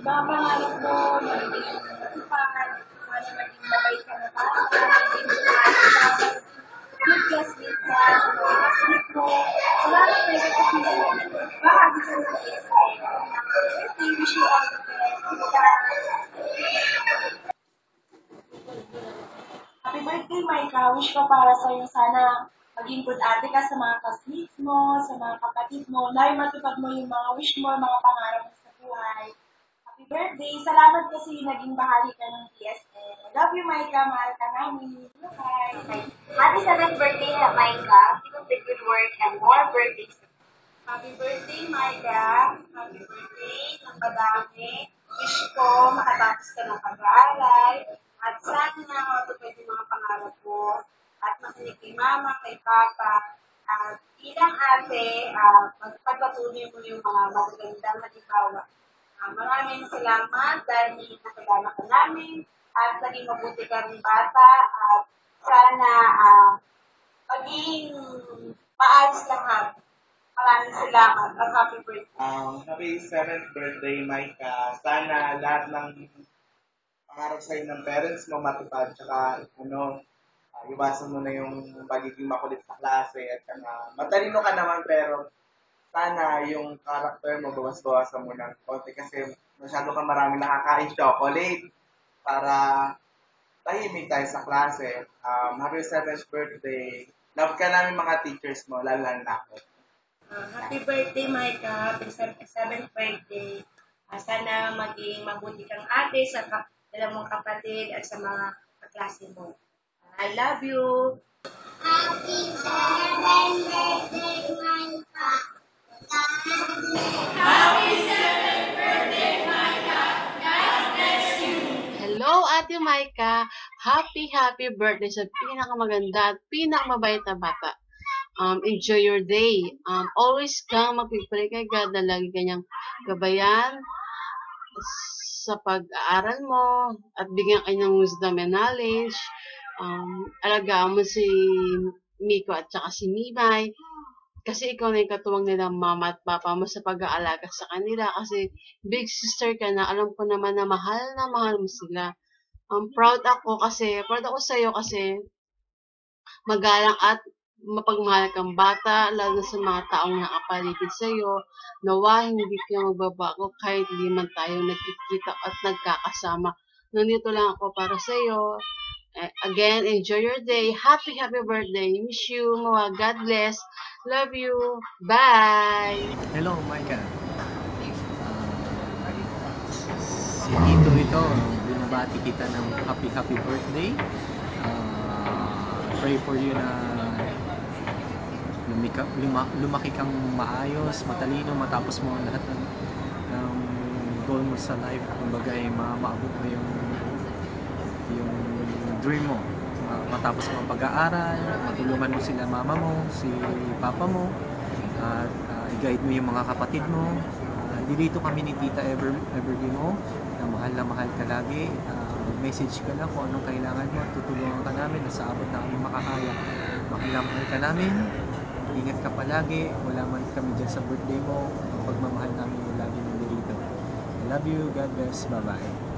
mga pangarap mo, magiging matupad, sana maging mabait ka na bata, maging good classmate ka, mga classmate mo, wala na talaga kasi bahagi ka ng PSA. I wish you all the best. Happy birthday, Maika. Wish ko para sa'yo sana maging good ate ka sa mga classmates mo, sa mga kapatid mo, na matupad mo yung mga wish mo, mga pangarap mo sa buhay. Happy birthday! Salamat kasi naging bahagi ka ng PSN. Love you, Maika. Mahal ka namin. Bye! Happy 7th birthday, Maika. Keep up the good work and more birthdays. Happy birthday, Maika. Happy birthday ng madami. Wish ko makatapos ka ng pag-aaral. At sana matupad yung mga pangarap mo. At makinig kay mama, kay papa. At bilang ate, pagpatuloy mo yung mga magagandang halimbawa. Maraming salamat dahil nakilala ka namin at naging mabuti ka rin bata. At sana maging maayos lahat. Maraming salamat at happy birthday. Happy 7th birthday, Maika. Sana lahat ng pangarap sa'yo ng parents mo matupad. Tsaka, iwasan mo na yung pagiging makulit sa klase. At matalino ka naman, pero sana yung character mo, bawas-bawasan mo ng konti kasi masyado kang marami nakakain chocolate para tahimik tayo sa klase. Happy 7th birthday. Love ka namin mga teachers mo, lalo na ako. Happy birthday, Maika. Happy 7th birthday. Sana maging mabuti kang ate sa dalawang kapatid at sa mga kaklase mo. I love you. Happy 7th birthday, Maika. Hello, Ate Maika. Happy birthday sa pinakamaganda at pinakamabait na bata. Enjoy your day. Always kang magpipray kay God na lagi kanyang gabayan sa pag-aaral mo at bigyan ka ng wisdom and knowledge. Alagaan mo si Miko at saka si Mimay. Kasi ikaw na yung katuwang nila mama at papa mo sa pag-aalaga sa kanila. Kasi big sister ka na, alam ko naman na mahal mo sila. Proud ako sa'yo kasi magalang at mapagmahal kang bata, lalo na sa mga taong nakapaligid sa'yo. Nawa, hindi ka magbabago kahit hindi man tayo nagkikita at nagkakasama. Nandito lang ako para sa'yo. Again, enjoy your day. Happy birthday. Miss you. God bless. Love you. Bye. Hello, Maika. Si Tito ito, binabati kita ng happy birthday. Pray for you na lumaki kang maayos, matalino, matapos mo lahat ng goal mo sa life. Kumbaga ay maabot mo yung dream mo. Matapos mo ang pag-aaral, matulungan mo sila mama mo, si papa mo, at i-guide mo yung mga kapatid mo. Dito kami ni Tita Evergreen mo, na mahal ka lagi. Message ka lang kung anong kailangan mo, tutulungan ka namin, nasa abot na kami makakaya. Mahal ka namin, ingat ka palagi, wala man kami dyan sa birthday mo, ang pagmamahal namin yung lagi nandito. I love you, God bless, bye-bye.